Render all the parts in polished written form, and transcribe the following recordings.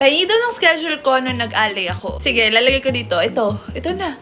Pahingi daw ng schedule ko nung nag-alay ako. Sige, lalagay ko dito. Ito na.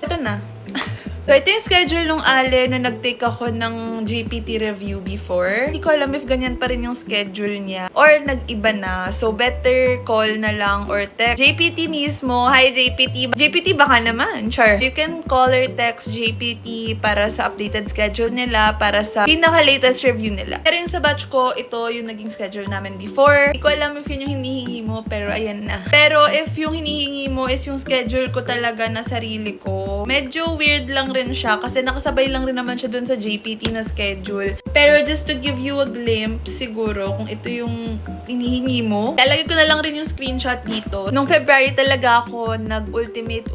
So, ito yung schedule nung Ale na nag-take ako ng GPT review before. Hindi ko alam if ganyan pa rin yung schedule niya or nag-iba na. So, better call na lang or text GPT mismo. Hi, GPT. GPT baka naman. Char. You can call or text GPT para sa updated schedule nila, para sa pinaka-latest review nila. Pero yung sa batch ko, ito yung naging schedule namin before. Hindi ko alam if yun yung hinihingi mo, pero ayan na. Pero if yung hinihingi mo is yung schedule ko talaga na sarili ko, medyo weird lang rin siya kasi nakasabay lang rin naman siya dun sa GPT na schedule. Pero just to give you a glimpse siguro kung ito yung hinihingi mo, lalagay ko na lang rin yung screenshot dito. Nung February talaga ako nag-ultimate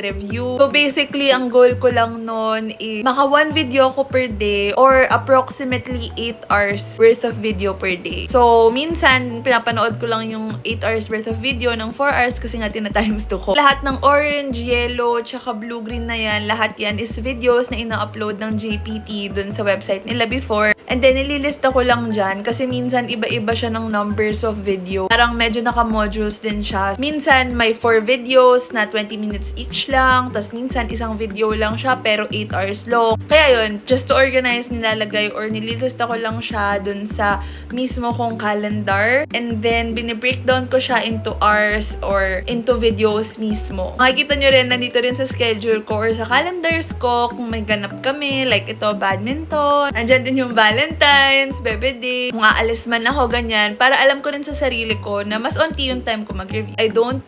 review. So basically, ang goal ko lang nun is maka 1 video ko per day or approximately 8 hours worth of video per day. So minsan, pinapanood ko lang yung 8 hours worth of video ng 4 hours kasi nga tina-times 2 ko. Lahat ng orange, yellow, tsaka blue-green na yan, lahat yan is videos na ina-upload ng GPT dun sa website nila before. And then, nililista ko lang dyan kasi minsan iba-iba siya ng numbers of video. Parang medyo naka-modules din siya. Minsan, may 4 videos na 20 minutes each lang. Tapos minsan, isang video lang siya pero 8 hours long. Kaya yun, just to organize, nilalagay or nililista ko lang siya dun sa mismo kong calendar. And then, binibreakdown ko siya into hours or into videos mismo. Makikita nyo rin, nandito rin sa schedule ko or sa calendars ko kung may ganap kami. Like ito, badminton. Andyan din yung Valentine's, Bebe Day. Kung aalis man ako, ganyan. Para alam ko rin sa sarili ko na mas onti yung time ko mag-review. I don't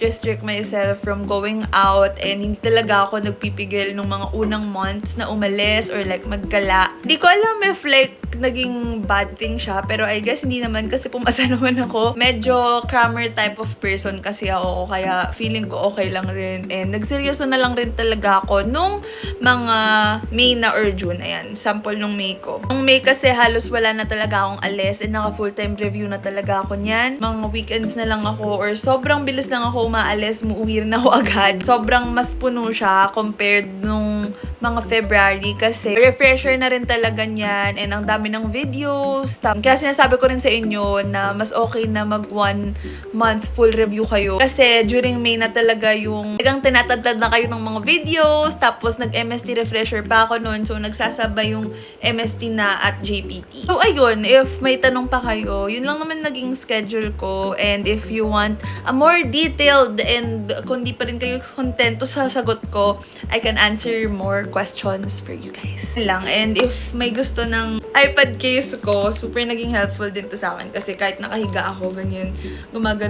restrict myself from going out and hindi talaga ako nagpipigil nung mga unang months na umalis or like maggala. Hindi ko alam if like naging bad thing siya, pero I guess hindi naman kasi pumasa naman ako. Medyo crammer type of person kasi ako, kaya feeling ko okay lang rin. And nagseryoso na lang rin talaga ako nung mga May na or June. Ayan, sample nung May ko. Nung May kasi halos wala na talaga akong alis and naka full-time review na talaga ako niyan. Mga weekends na lang ako or sobrang bilis lang ako umaalis, muuwi na ako agad. Sobrang mas puno siya compared nung mga February kasi refresher na rin talaga niyan and ang dami ng videos. Kaya sinasabi ko rin sa inyo na mas okay na mag 1 month full review kayo kasi during May na talaga yung talagang tinatadtad na kayo ng mga videos tapos nag-MST refresher pa ako noon so nagsasabay yung MST na at GPT. So ayun, if may tanong pa kayo, yun lang naman naging schedule ko and if you want a more detailed and kung di pa rin kayo kontento sa sagot ko, I can answer more questions for you guys. Lang. And if may gusto ng iPad case ko, super naging helpful din to sa akin kasi kahit nakahiga ako, ganyan, gumagano